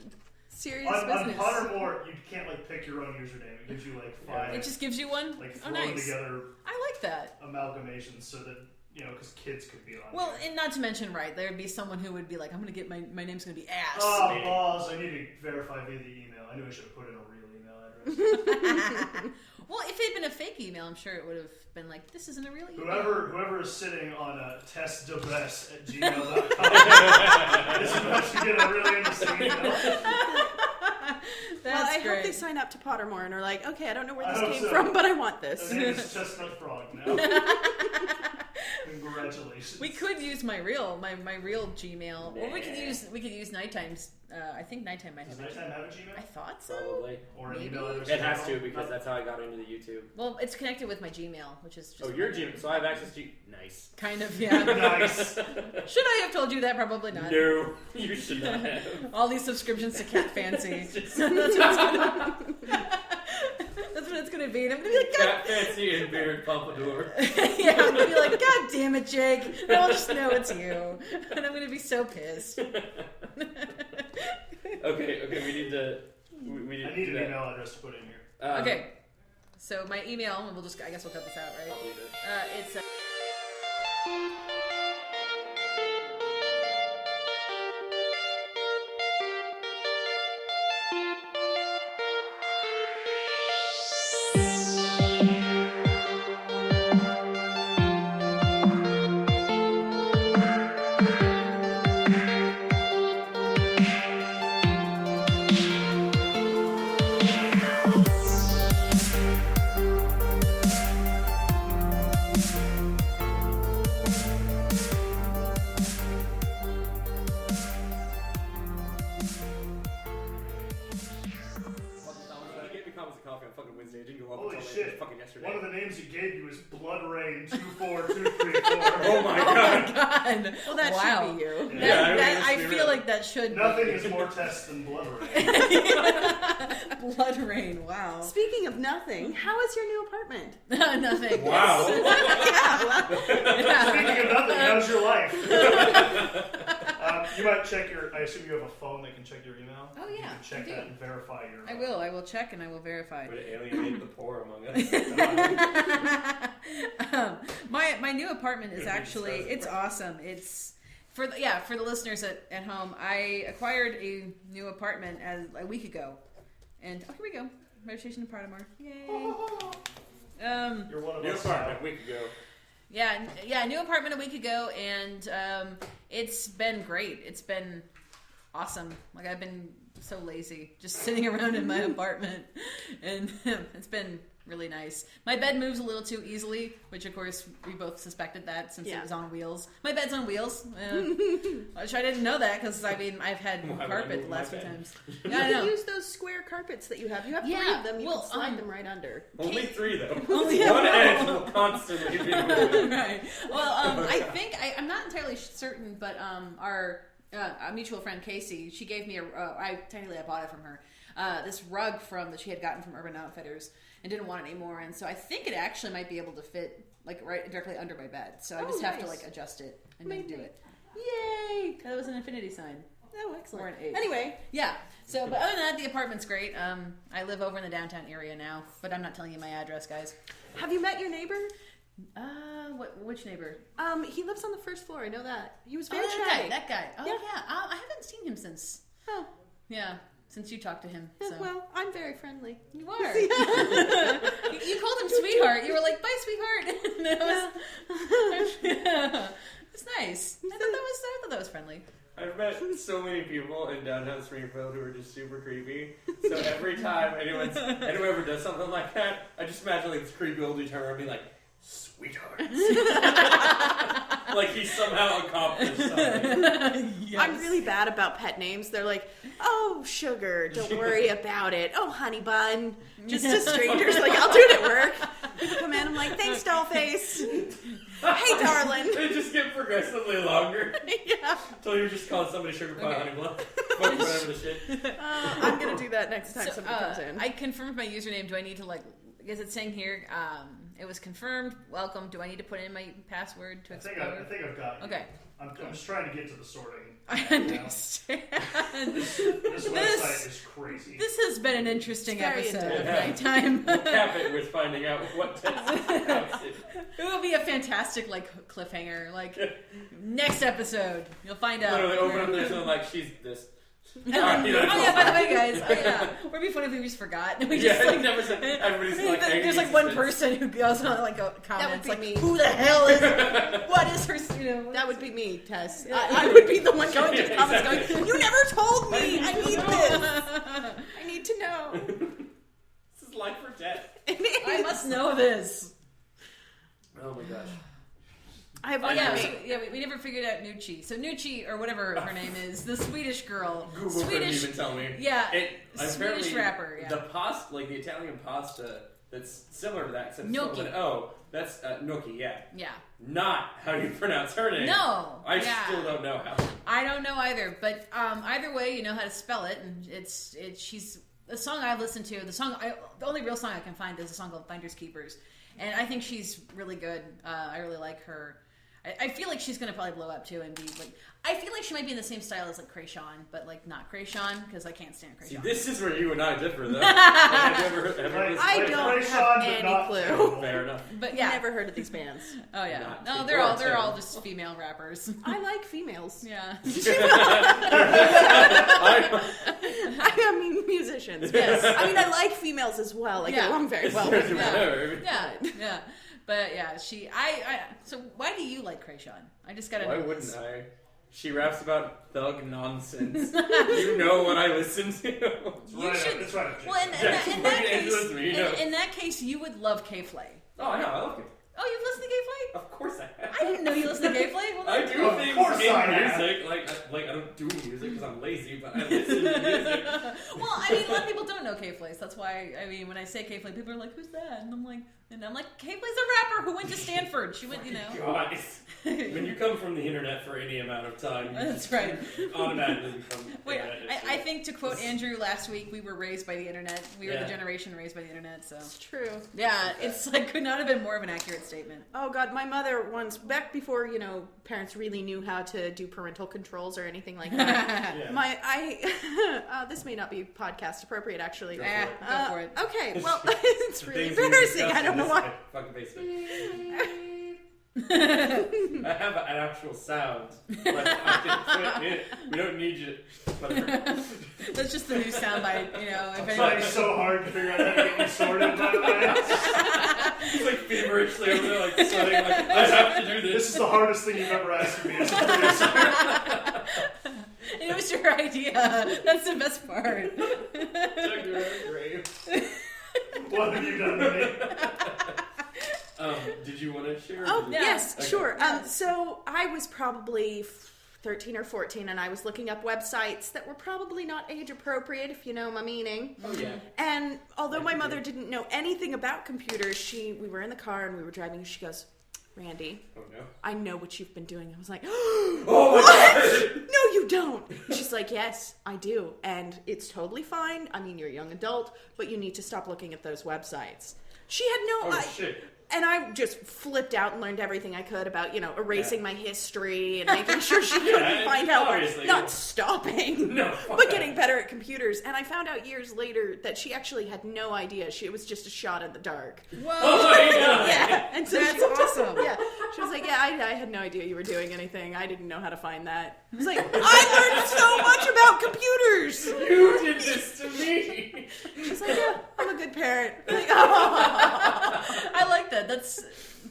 Speaker 1: serious
Speaker 3: On
Speaker 1: business.
Speaker 3: Pottermore, you can't like pick your own username. It gives you like five,
Speaker 1: It just gives you one.
Speaker 3: like
Speaker 1: Oh,
Speaker 3: thrown
Speaker 1: nice.
Speaker 3: together
Speaker 1: I like that.
Speaker 3: amalgamations so that because kids could be on.
Speaker 1: Well,
Speaker 3: there.
Speaker 1: and not to mention, right, there'd be someone who would be like, "I'm gonna get my name's gonna be ass."
Speaker 3: Oh, balls! I need to verify via the email. I knew I should have put in a real email address.
Speaker 1: Well, if it had been a fake email, I'm sure it would have been like, "This isn't a real email."
Speaker 3: Whoever is sitting on Tess Devine at gmail.com is about to get a really interesting email.
Speaker 1: That's
Speaker 2: I
Speaker 1: great.
Speaker 2: hope they sign up to Pottermore and are like, okay, I don't know where
Speaker 3: I
Speaker 2: this
Speaker 3: hope
Speaker 2: came
Speaker 3: so.
Speaker 2: from, but I want this.
Speaker 3: The name is Chestnut Frog now. Congratulations.
Speaker 1: We could use my real Gmail, or we could use Nighttime's. I think Nighttime might
Speaker 3: Does
Speaker 1: have it.
Speaker 3: Nighttime have a Gmail?
Speaker 1: I thought so.
Speaker 4: Probably.
Speaker 3: Or an
Speaker 1: Maybe.
Speaker 3: email address?
Speaker 4: It has to because that's how I got into the YouTube.
Speaker 1: Well, it's connected with my Gmail, which is just
Speaker 4: Oh, your Gmail. So I have access to. Nice.
Speaker 1: kind of yeah.
Speaker 3: Nice.
Speaker 1: Should I have told you that? Probably not.
Speaker 4: No, you should not have.
Speaker 1: All these subscriptions to Cat Fancy.
Speaker 4: Just
Speaker 1: That's what it's gonna be. And I'm gonna be like, God.
Speaker 4: Cat Fancy and Beard Pompadour.
Speaker 1: Yeah, I'm gonna be like, God damn it, Jake. And I'll just know it's you, and I'm gonna be so pissed.
Speaker 4: Okay, we need to. We need
Speaker 3: I
Speaker 4: to
Speaker 3: need
Speaker 4: do
Speaker 3: an
Speaker 4: that.
Speaker 3: email address to put in here.
Speaker 1: Okay, so my email, and I guess we'll cut this out, right?
Speaker 4: I'll leave it.
Speaker 1: It's
Speaker 4: coffee on fucking Wednesday. I didn't go up
Speaker 3: Holy
Speaker 4: until
Speaker 3: shit.
Speaker 4: fucking yesterday.
Speaker 3: One of the names he gave you is Blood Rain 24234.
Speaker 4: Oh my god.
Speaker 1: God.
Speaker 2: Well, that
Speaker 1: wow.
Speaker 2: should be you.
Speaker 3: Yeah.
Speaker 1: I feel like that should
Speaker 3: Nothing
Speaker 1: be.
Speaker 3: is more Tess than Blood Rain.
Speaker 1: Blood Rain, wow.
Speaker 2: Speaking of nothing, how is your new apartment?
Speaker 1: Nothing.
Speaker 4: Wow.
Speaker 1: Yeah.
Speaker 3: Speaking of nothing, how's your life? You might check I assume you have a phone that can check your email?
Speaker 1: Oh, yeah,
Speaker 3: You can check
Speaker 1: I do.
Speaker 3: that and verify your...
Speaker 1: I will check and I will verify.
Speaker 4: Would alienate the poor among us.
Speaker 1: My new apartment is actually, it's awesome. It's for the listeners at home. I acquired a new apartment a week ago, and here we go, registration in Partamore. Yay!
Speaker 3: You're one of
Speaker 4: New
Speaker 3: us.
Speaker 4: apartment a week ago.
Speaker 1: Yeah, new apartment a week ago, and it's been great. It's been awesome. Like, I've been so lazy, just sitting around in my apartment, and it's been really nice. My bed moves a little too easily, which of course we both suspected that since it was on wheels. My bed's on wheels, which I didn't know that because I've had carpet the last few times.
Speaker 2: You can use those square carpets that you have. You have 3 of them. You can slide them right under.
Speaker 4: Only 3 though.
Speaker 1: Only
Speaker 4: One edge will constantly be moving.
Speaker 1: Right. Well, I think I'm not entirely certain, but our a mutual friend Casey, she gave me I bought it from her. This rug that she had gotten from Urban Outfitters and didn't want it anymore, and so I think it actually might be able to fit right directly under my bed. So I just have to adjust it and then do it. Yay! That was an infinity sign.
Speaker 2: Oh, excellent.
Speaker 1: Or an 8.
Speaker 2: Anyway.
Speaker 1: Yeah. So, but other than that, the apartment's great. I live over in the downtown area now, but I'm not telling you my address, guys.
Speaker 2: Have you met your neighbor?
Speaker 1: Which neighbor?
Speaker 2: He lives on the first floor. I know that. He was very
Speaker 1: That guy. Oh, yeah. I haven't seen him since.
Speaker 2: Oh.
Speaker 1: Yeah. Since you talked to him. So.
Speaker 2: Well, I'm very friendly.
Speaker 1: You are. You called him sweetheart. You were like, bye, sweetheart. And it's nice. I thought that was friendly.
Speaker 4: I've met so many people in downtown Springfield who are just super creepy. So every time anyone ever does something like that, I just imagine this creepy old dude turn around and be like, sweetheart. Like he somehow accomplished something.
Speaker 1: Yes.
Speaker 2: I'm really bad about pet names. They're like, oh, sugar, don't worry about it. Oh, honey bun. Just to strangers, like, I'll do it at work. People come in, I'm like, thanks, dollface. Hey, darling.
Speaker 4: They just get progressively longer.
Speaker 2: Yeah.
Speaker 4: Until you're just calling somebody sugar pie, honey bun. Fuck whatever the shit.
Speaker 2: I'm going to do that next time somebody comes in.
Speaker 1: I confirmed my username. Do I need to because it's saying here, it was confirmed. Welcome. Do I need to put in my password to explore?
Speaker 3: I think I've got it.
Speaker 1: Okay.
Speaker 3: I'm just trying to get to the sorting.
Speaker 1: I understand.
Speaker 3: This website is crazy.
Speaker 1: This has been an interesting
Speaker 2: It's very
Speaker 1: episode of
Speaker 2: intense.
Speaker 1: Nighttime.
Speaker 4: We'll cap it with finding out what Tess is.
Speaker 1: It will be a fantastic cliffhanger. Next episode, you'll find out.
Speaker 4: Literally open up this and she's this.
Speaker 1: And then, by the way, guys, would be funny if we just forgot. We just
Speaker 4: never said. Everybody's
Speaker 1: there's one person who goes on comments
Speaker 2: be me.
Speaker 1: "Who the hell is? What is her?"
Speaker 2: That would be me, Tess. I would be the one going to the comments going, you never told me. I need this. I need to know.
Speaker 4: This is life or death.
Speaker 1: I must know this.
Speaker 4: Oh my gosh.
Speaker 2: I have one
Speaker 1: we never figured out Gnucci. So Gnucci, or whatever her name is, the Swedish girl.
Speaker 4: Google couldn't even tell me.
Speaker 1: Yeah,
Speaker 4: Swedish
Speaker 1: Swedish rapper. Yeah.
Speaker 4: The pasta, the Italian pasta, that's similar to that. Except
Speaker 1: Gnocchi.
Speaker 4: That's Gnocchi. Yeah.
Speaker 1: Yeah.
Speaker 4: Not how you pronounce her name.
Speaker 1: No.
Speaker 4: I still don't know how.
Speaker 1: I don't know either, but either way, you know how to spell it, and she's the song I've listened to. The only real song I can find is a song called Finders Keepers, and I think she's really good. I really like her. I feel like she's gonna probably blow up too and be I feel like she might be in the same style as Krayshawn, but not Krayshawn because I can't stand Krayshawn.
Speaker 4: See, this is where you and I differ, though. I
Speaker 2: don't have any clue.
Speaker 4: Fair enough.
Speaker 1: But yeah,
Speaker 2: Never heard of these bands.
Speaker 1: Oh yeah,
Speaker 4: Not
Speaker 1: they're all just female rappers.
Speaker 2: I like females.
Speaker 1: Yeah.
Speaker 2: I mean musicians. Yes. I mean I like females as well. I get along very well with them.
Speaker 1: Yeah. But yeah, so why do you like Krayshawn? I just gotta know.
Speaker 4: Why wouldn't I? She raps about thug nonsense. You know what I listen to.
Speaker 3: It's right.
Speaker 1: Well, in that case, you would love K-Flay.
Speaker 4: Oh, I know. I love it.
Speaker 1: Oh, you've listened to K-Flay?
Speaker 4: Of course I have.
Speaker 1: I didn't know you listen to Gayflay? Well,
Speaker 4: I do
Speaker 3: Of
Speaker 4: things
Speaker 3: course I
Speaker 4: in
Speaker 3: have.
Speaker 4: music. Like I don't do music because I'm lazy, but I listen to music.
Speaker 1: Well, I mean, a lot of people don't know K-Flays. That's why, I mean, when I say K-Flay, people are like, who's that? And I'm like, K-Flay's a rapper who went to Stanford. She went,
Speaker 4: Guys, when you come from the internet for any amount of time, you
Speaker 1: That's
Speaker 4: just
Speaker 1: right.
Speaker 4: automatically become
Speaker 1: Wait,
Speaker 4: internet
Speaker 1: I think to quote Andrew last week, we were raised by the internet. We were
Speaker 4: Yeah.
Speaker 1: the generation raised by the internet, so.
Speaker 2: It's true.
Speaker 1: Yeah, it's like, could not have been more of an accurate statement.
Speaker 2: Oh God, my mother once, back before, parents really knew how to do parental controls or anything like that.
Speaker 4: Yeah.
Speaker 2: This may not be podcast appropriate actually.
Speaker 4: Go
Speaker 1: Go for it.
Speaker 2: Okay, well, it's
Speaker 4: The
Speaker 2: really
Speaker 4: things we
Speaker 2: embarrassing.
Speaker 4: discussed
Speaker 2: I don't
Speaker 4: in
Speaker 2: know
Speaker 4: this
Speaker 2: why.
Speaker 4: Fucking basement. I have an actual sound. Like, I can put it. We don't need you. Whatever.
Speaker 1: That's just the new soundbite, if
Speaker 3: I'm
Speaker 1: anybody...
Speaker 3: trying so hard to figure out how to get you sorted, by the way.
Speaker 4: He's like feverishly over there, like sweating. Like I have to do
Speaker 3: This
Speaker 4: this.
Speaker 3: is the hardest thing you've ever asked of me as a producer.
Speaker 1: And it was your idea. That's the best part.
Speaker 4: Dug your own grave.
Speaker 3: What have you done to me?
Speaker 4: Did you want to share?
Speaker 2: Oh,
Speaker 1: Yeah.
Speaker 2: yes,
Speaker 4: Okay.
Speaker 2: sure. So I was probably 13 or 14, and I was looking up websites that were probably not age appropriate, if you know my meaning.
Speaker 4: Oh yeah.
Speaker 2: And although
Speaker 4: Like
Speaker 2: my
Speaker 4: you
Speaker 2: mother
Speaker 4: do.
Speaker 2: didn't know anything about computers, we were in the car and we were driving, and she goes, Randy,
Speaker 4: Oh no.
Speaker 2: I know what you've been doing. I was like,
Speaker 4: Oh my god.
Speaker 2: no, you don't. She's like, yes, I do. And it's totally fine. I mean, you're a young adult, but you need to stop looking at those websites. She had no...
Speaker 4: Oh shit.
Speaker 2: And I just flipped out and learned everything I could about, erasing my history and making sure she couldn't find out.
Speaker 4: obviously.
Speaker 2: Not stopping,
Speaker 4: No. fuck
Speaker 2: but
Speaker 4: that.
Speaker 2: getting better at computers. And I found out years later that she actually had no idea. It was just a shot in the dark.
Speaker 1: Whoa!
Speaker 4: Oh my god.
Speaker 2: Yeah. And so
Speaker 1: That's
Speaker 2: she was just-
Speaker 1: awesome.
Speaker 2: yeah. She was like, yeah, I had no idea you were doing anything. I didn't know how to find that. I was like, I learned so much about computers.
Speaker 4: You did this to me.
Speaker 2: She's like, yeah, I'm a good parent. I'm like, oh.
Speaker 1: I like that.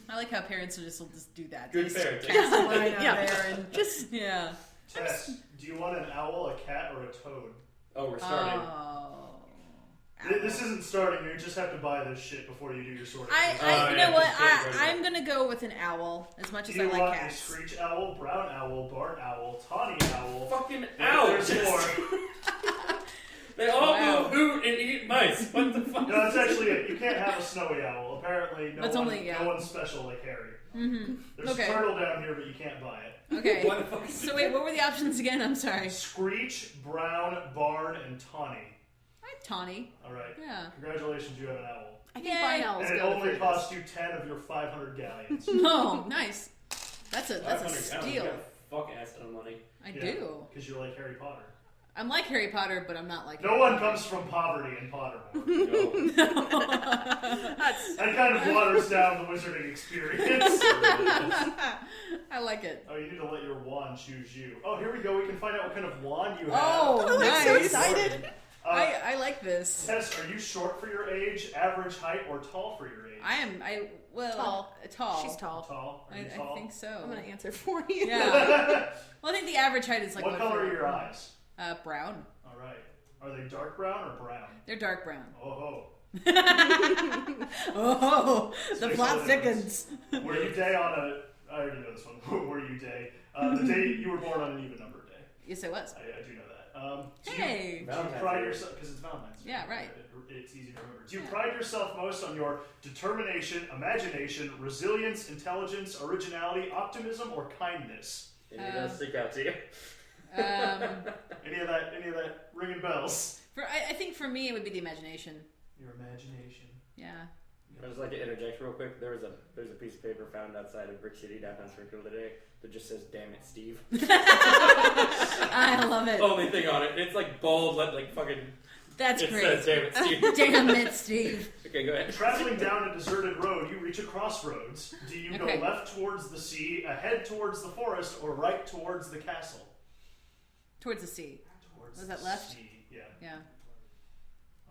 Speaker 1: I like how parents will just do that.
Speaker 4: Good
Speaker 1: They just
Speaker 4: parenting.
Speaker 1: cast a line out
Speaker 2: Yeah.
Speaker 1: there and
Speaker 2: Just
Speaker 1: yeah.
Speaker 3: Tess, do you want an owl, a cat, or a toad?
Speaker 4: Oh, we're starting.
Speaker 3: This isn't starting. You just have to buy this shit before you do your sorting.
Speaker 1: You
Speaker 4: yeah,
Speaker 1: know what?
Speaker 4: just get it right
Speaker 1: I'm gonna go with an owl. As much as
Speaker 3: Do
Speaker 1: I
Speaker 3: you
Speaker 1: like
Speaker 3: want a
Speaker 1: cats.
Speaker 3: screech owl, brown owl, barn owl, tawny owl?
Speaker 4: Fucking
Speaker 3: Yeah,
Speaker 4: owls.
Speaker 3: there's more.
Speaker 4: They all
Speaker 1: Wow.
Speaker 4: go hoot and eat mice. What the fuck?
Speaker 3: No, that's actually it. You can't have a snowy owl. Apparently, no one's special like Harry.
Speaker 1: Mm-hmm.
Speaker 3: There's
Speaker 1: Okay.
Speaker 3: a turtle down here, but you can't buy it.
Speaker 1: Okay.
Speaker 4: What the fuck?
Speaker 1: So wait, what were the options again? I'm sorry.
Speaker 3: Screech, brown, barn, and tawny.
Speaker 1: I'm Tawny.
Speaker 3: All right.
Speaker 1: Yeah.
Speaker 3: Congratulations, you have an owl.
Speaker 2: I think
Speaker 1: Yay.
Speaker 2: mine owls
Speaker 3: And it
Speaker 2: go
Speaker 3: only
Speaker 2: the
Speaker 3: costs you 10 of your 500 galleons.
Speaker 1: Oh, nice. That's a
Speaker 4: 500
Speaker 1: steal.
Speaker 4: pounds, you got a fuck ass ton of money.
Speaker 1: I do.
Speaker 3: Because you're like Harry Potter.
Speaker 1: I'm like Harry Potter, but I'm not like
Speaker 3: No
Speaker 1: Harry
Speaker 3: one
Speaker 1: Potter.
Speaker 3: comes from poverty in Pottermore.
Speaker 4: No.
Speaker 2: That's
Speaker 3: That kind of waters down the wizarding experience.
Speaker 1: I like it.
Speaker 3: Oh, you need to let your wand choose you. Oh, here we go. We can find out what kind of wand you have.
Speaker 1: Oh,
Speaker 2: I'm
Speaker 1: nice.
Speaker 2: so excited.
Speaker 1: I like this.
Speaker 3: Tess, are you short for your age, average height, or tall for your age?
Speaker 2: Tall. She's
Speaker 1: Tall.
Speaker 2: tall.
Speaker 3: Tall? Are you
Speaker 1: I
Speaker 3: tall?
Speaker 1: think so.
Speaker 2: I'm gonna answer for you.
Speaker 1: Yeah. Well, I think the average height is like
Speaker 3: What color are your eyes?
Speaker 1: Brown.
Speaker 3: All right. Are they dark brown or brown?
Speaker 1: They're dark brown.
Speaker 3: Oh,
Speaker 1: Oh, the
Speaker 3: Makes
Speaker 1: plot
Speaker 3: all the difference.
Speaker 1: thickens.
Speaker 3: Were you day on a... I already know this one. Were you day? The day you were born on an even number day.
Speaker 1: Yes, I was.
Speaker 3: I do know that.
Speaker 1: Hey.
Speaker 3: Do you
Speaker 4: Valentine's
Speaker 3: pride
Speaker 4: Day.
Speaker 3: yourself... Because it's Valentine's Day.
Speaker 1: Yeah, right.
Speaker 3: It's easy to remember. Do you pride yourself most on your determination, imagination, resilience, intelligence, originality, optimism, or kindness?
Speaker 4: Any of those stick out to you?
Speaker 3: Any of that ringing bells?
Speaker 1: I think for me it would be the imagination.
Speaker 3: Your imagination.
Speaker 1: Yeah.
Speaker 4: I just like to interject real quick. There's a piece of paper found outside of Brick City downtown Springfield today that just says "Damn it, Steve."
Speaker 1: I love it.
Speaker 4: Only thing on it. It's like bold, like fucking.
Speaker 1: That's
Speaker 4: it
Speaker 1: great.
Speaker 4: says "Damn it, Steve."
Speaker 1: Damn it, Steve.
Speaker 4: Okay, go ahead.
Speaker 3: Traveling down a deserted road, you reach a crossroads. Do you
Speaker 1: Okay.
Speaker 3: go left towards the sea, ahead towards the forest, or right towards the castle?
Speaker 1: Towards the sea.
Speaker 3: Towards
Speaker 1: Was that
Speaker 3: the
Speaker 1: left?
Speaker 3: sea, yeah.
Speaker 1: Yeah.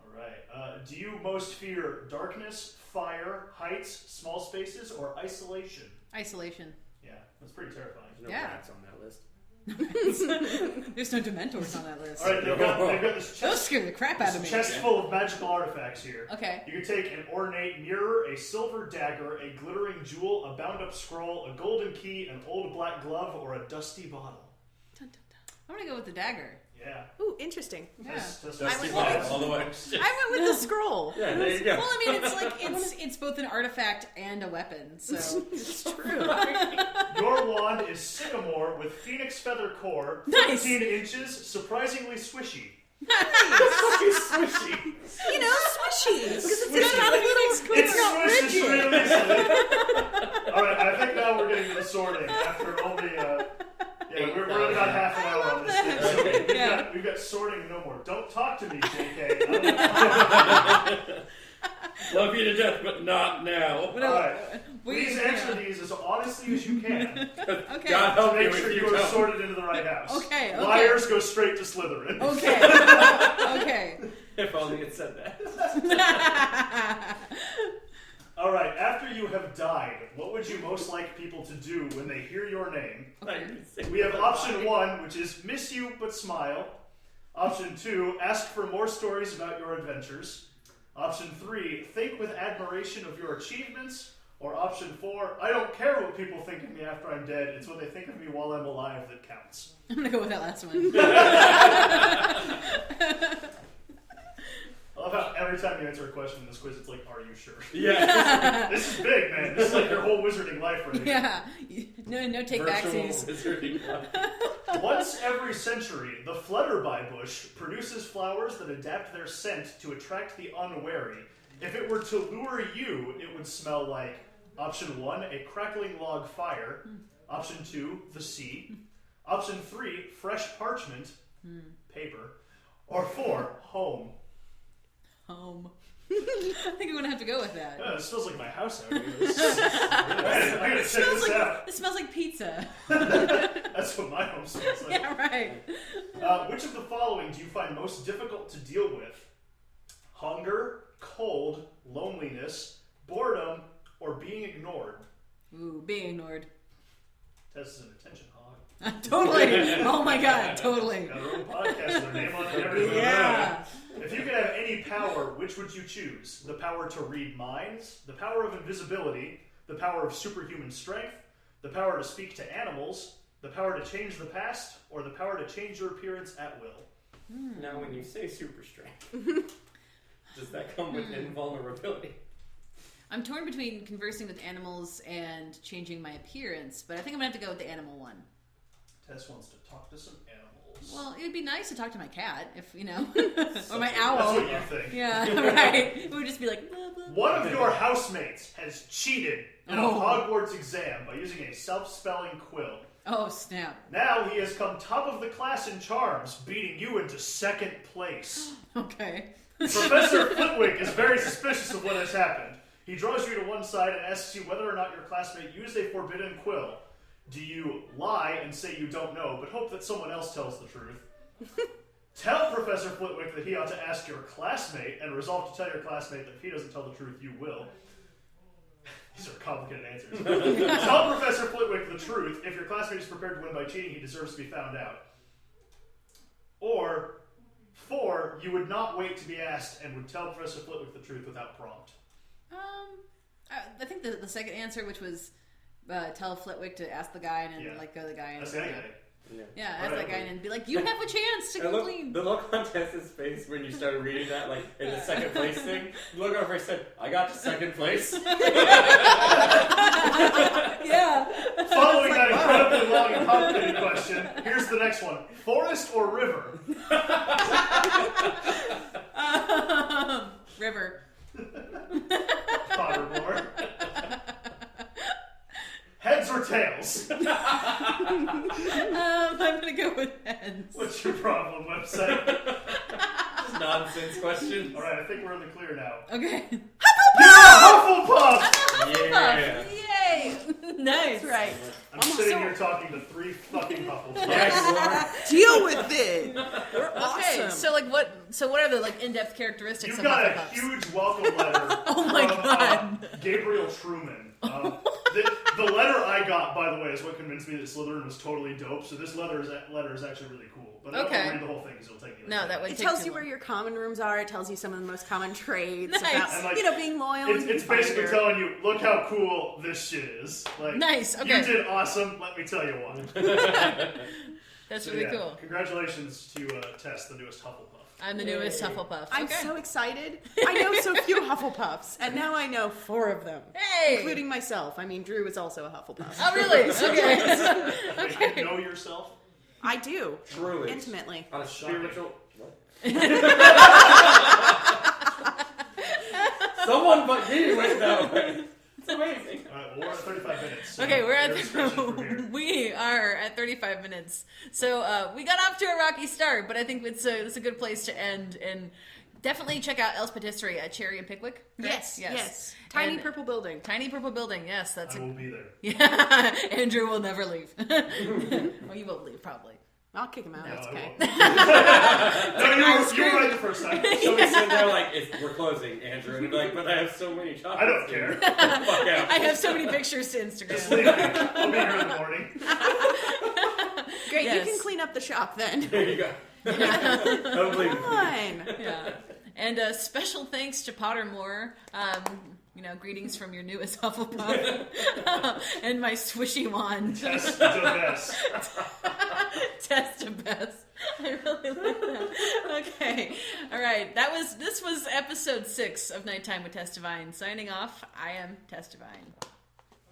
Speaker 3: All right. Do you most fear darkness, fire, heights, small spaces, or isolation?
Speaker 1: Isolation.
Speaker 3: Yeah, that's pretty terrifying.
Speaker 4: There's no
Speaker 1: Yeah.
Speaker 4: rats on that list.
Speaker 1: There's no Dementors on that list.
Speaker 3: All right, they've got this
Speaker 1: Those
Speaker 3: chest,
Speaker 1: scare the crap out of me.
Speaker 3: chest full of magical artifacts here.
Speaker 1: Okay.
Speaker 3: You can take an ornate mirror, a silver dagger, a glittering jewel, a bound-up scroll, a golden key, an old black glove, or a dusty bottle.
Speaker 2: Dun, dun, dun.
Speaker 1: I'm gonna go with the dagger.
Speaker 3: Yeah.
Speaker 2: Ooh, interesting.
Speaker 1: Yeah.
Speaker 4: Dusty
Speaker 2: I
Speaker 4: bottle all the way.
Speaker 2: I went with the scroll.
Speaker 4: Yeah, there you go.
Speaker 1: Well, I mean, it's like it's both an artifact and a weapon. So
Speaker 2: It's true.
Speaker 3: Your wand is sycamore with phoenix feather core,
Speaker 1: Nice.
Speaker 3: 15 inches, surprisingly swishy.
Speaker 4: Swishy.
Speaker 2: You know, swishy. Because
Speaker 3: Swishy.
Speaker 2: not a little.
Speaker 3: It
Speaker 2: It's not
Speaker 3: swishes
Speaker 2: rigid.
Speaker 3: real easily. Alright, I think now we're getting to the sorting after only, we're at about half an hour on this thing. So we've got sorting and no more. Don't talk to me, JK.
Speaker 4: Love you to death, but not now.
Speaker 3: Alright. Please answer these as honestly as you can.
Speaker 1: Okay.
Speaker 4: God help
Speaker 3: Make
Speaker 4: you
Speaker 3: sure
Speaker 4: with
Speaker 3: you
Speaker 4: your
Speaker 3: are
Speaker 4: tongue.
Speaker 3: sorted into the right house.
Speaker 1: Okay.
Speaker 3: Liars go straight to Slytherin.
Speaker 1: Okay. Okay.
Speaker 4: If only it said that.
Speaker 3: Alright, after you have died, what would you most like people to do when they hear your name? We have option 1, which is miss you but smile. Option 2, ask for more stories about your adventures. Option 3, think with admiration of your achievements. Or option 4, I don't care what people think of me after I'm dead. It's what they think of me while I'm alive that counts.
Speaker 1: I'm gonna go with that last one.
Speaker 3: I love how every time you answer a question in this quiz, it's like, are you sure?
Speaker 4: Yeah.
Speaker 3: This is big, man. This is like your whole wizarding life right here.
Speaker 1: Yeah. No take
Speaker 4: Virtual
Speaker 1: backsies.
Speaker 4: wizarding.
Speaker 3: Once every century, the flutterby bush produces flowers that adapt their scent to attract the unwary. If it were to lure you, it would smell like option 1, a crackling log fire. Option 2, the sea. Option 3, fresh parchment, paper. Or 4, home.
Speaker 1: Home. I think I'm gonna have to go with that.
Speaker 3: Oh, it smells like my house out here. I gotta check this out.
Speaker 1: It smells like pizza.
Speaker 3: That's what my home smells like.
Speaker 1: Yeah, right.
Speaker 3: Which of the following do you find most difficult to deal with? Hunger, cold, loneliness, boredom, or being ignored?
Speaker 1: Ooh, being ignored.
Speaker 3: Tess is an attention hog.
Speaker 1: Totally. Oh my god, totally.
Speaker 3: Got her own podcast with her name on it and everything.
Speaker 1: Yeah.
Speaker 3: If you could have any power, which would you choose? The power to read minds, the power of invisibility, the power of superhuman strength, the power to speak to animals, the power to change the past, or the power to change your appearance at will?
Speaker 4: Now, when you say super strength, does that come with invulnerability?
Speaker 1: I'm torn between conversing with animals and changing my appearance, but I think I'm gonna have to go with the animal one.
Speaker 3: Tess wants to talk to some animals.
Speaker 1: Well, it would be nice to talk to my cat, if you know, or my
Speaker 3: That's
Speaker 1: owl.
Speaker 3: what you think.
Speaker 1: Yeah, right. It would just be like. Blah, blah, blah.
Speaker 3: One of your housemates has cheated in a
Speaker 1: Oh.
Speaker 3: Hogwarts exam by using a self-spelling quill.
Speaker 1: Oh snap!
Speaker 3: Now he has come top of the class in charms, beating you into second place.
Speaker 1: Okay.
Speaker 3: Professor Flitwick is very suspicious of what has happened. He draws you to one side and asks you whether or not your classmate used a forbidden quill. Do you lie and say you don't know, but hope that someone else tells the truth? Tell Professor Flitwick that he ought to ask your classmate and resolve to tell your classmate that if he doesn't tell the truth, you will. These are complicated answers. Tell Professor Flitwick the truth. If your classmate is prepared to win by cheating, he deserves to be found out. Or 4, you would not wait to be asked and would tell Professor Flitwick the truth without prompt.
Speaker 1: I think the second answer, which was tell Flitwick to ask the guy and then let go of the guy. And,
Speaker 3: That's the guy.
Speaker 1: Yeah, ask that guy and be like, you have a chance to come clean.
Speaker 4: The look on Tess's face when you started reading that, like, in the second place thing, the look on her face said, I got to second place.
Speaker 1: Yeah.
Speaker 3: Following that incredibly long and complicated question, here's the next one. Forest or river?
Speaker 1: River.
Speaker 3: Pottermore. Heads or tails?
Speaker 1: I'm gonna go with heads.
Speaker 3: What's your problem, website?
Speaker 4: Just nonsense question.
Speaker 3: Alright, I think we're in the clear now.
Speaker 1: Okay.
Speaker 3: Hufflepuff!
Speaker 4: Yeah.
Speaker 1: Yay! Nice.
Speaker 2: That's right.
Speaker 3: I'm sitting here talking to 3 fucking Hufflepuffs.
Speaker 4: Yes,
Speaker 2: Deal with it. They're
Speaker 1: Okay,
Speaker 2: awesome.
Speaker 1: so like what? So what are the like in-depth characteristics
Speaker 3: You've
Speaker 1: of
Speaker 3: got a
Speaker 1: Hufflepuffs?
Speaker 3: huge welcome letter
Speaker 1: Oh my
Speaker 3: from
Speaker 1: God.
Speaker 3: Gabriel Truman. The letter I got, by the way, is what convinced me that Slytherin was totally dope. So this letter is actually really cool. But I don't want to read the whole thing because it'll take you.
Speaker 1: No, that would
Speaker 2: It
Speaker 1: take
Speaker 2: tells
Speaker 1: too
Speaker 2: you
Speaker 1: long.
Speaker 2: where your common rooms are. It tells you some of the most common traits
Speaker 1: Nice.
Speaker 2: about,
Speaker 3: And, like,
Speaker 2: being loyal.
Speaker 3: It's basically telling you, look how cool this shit is. Like,
Speaker 1: Nice, okay.
Speaker 3: You did awesome. Let me tell you why.
Speaker 1: That's
Speaker 3: So,
Speaker 1: really
Speaker 3: yeah,
Speaker 1: cool.
Speaker 3: Congratulations to Tess, the newest Hufflepuff.
Speaker 1: I'm the newest Hufflepuff.
Speaker 2: I'm
Speaker 1: Okay.
Speaker 2: so excited. I know so few Hufflepuffs, and now I know 4 of them.
Speaker 1: Hey!
Speaker 2: Including myself. I mean, Drew is also a Hufflepuff.
Speaker 1: Oh, really? Okay.
Speaker 3: Wait, you know yourself?
Speaker 2: I do.
Speaker 4: Truly.
Speaker 2: Intimately.
Speaker 4: On a spiritual... What? Someone but you went that way. It's amazing.
Speaker 3: All right, well, we're at 35 minutes. So
Speaker 1: Okay, we're
Speaker 3: your discretion from here.
Speaker 1: we are at 35 minutes. So we got off to a rocky start, but I think it's a good place to end. And definitely check out Elspeth History at Cherry and Pickwick. Correct?
Speaker 2: Yes. Tiny
Speaker 1: And
Speaker 2: purple building.
Speaker 1: Tiny purple building. Yes, that's
Speaker 3: I will be there.
Speaker 1: Yeah, Andrew will never leave. Well, you won't leave probably.
Speaker 2: I'll kick him out.
Speaker 3: No,
Speaker 2: It's
Speaker 3: I
Speaker 2: okay.
Speaker 3: won't. No, you were right the first time.
Speaker 4: So we sit there like, we're closing, Andrew. And be like, but I have so many chocolates.
Speaker 3: I don't care.
Speaker 4: Fuck out.
Speaker 1: I have so many pictures to
Speaker 3: Just
Speaker 1: Instagram.
Speaker 3: leave me. I'll be here in the morning.
Speaker 2: Great.
Speaker 1: Yes.
Speaker 2: You can clean up the shop then.
Speaker 4: There you go. Don't believe
Speaker 2: Come on.
Speaker 1: Yeah. And special thanks to Pottermore. Greetings from your newest Hufflepuff. And my swishy wand.
Speaker 3: Tess Devine.
Speaker 1: Test to best. I really like that. Okay. All right. This was episode 6 of Nighttime with Tess Devine. Signing off, I am Tess Devine.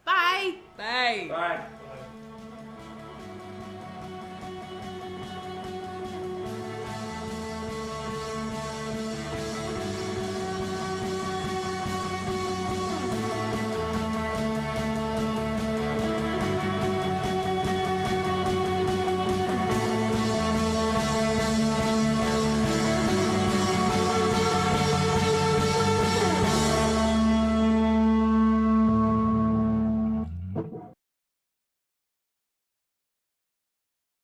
Speaker 2: Bye.
Speaker 1: Bye.
Speaker 4: Bye.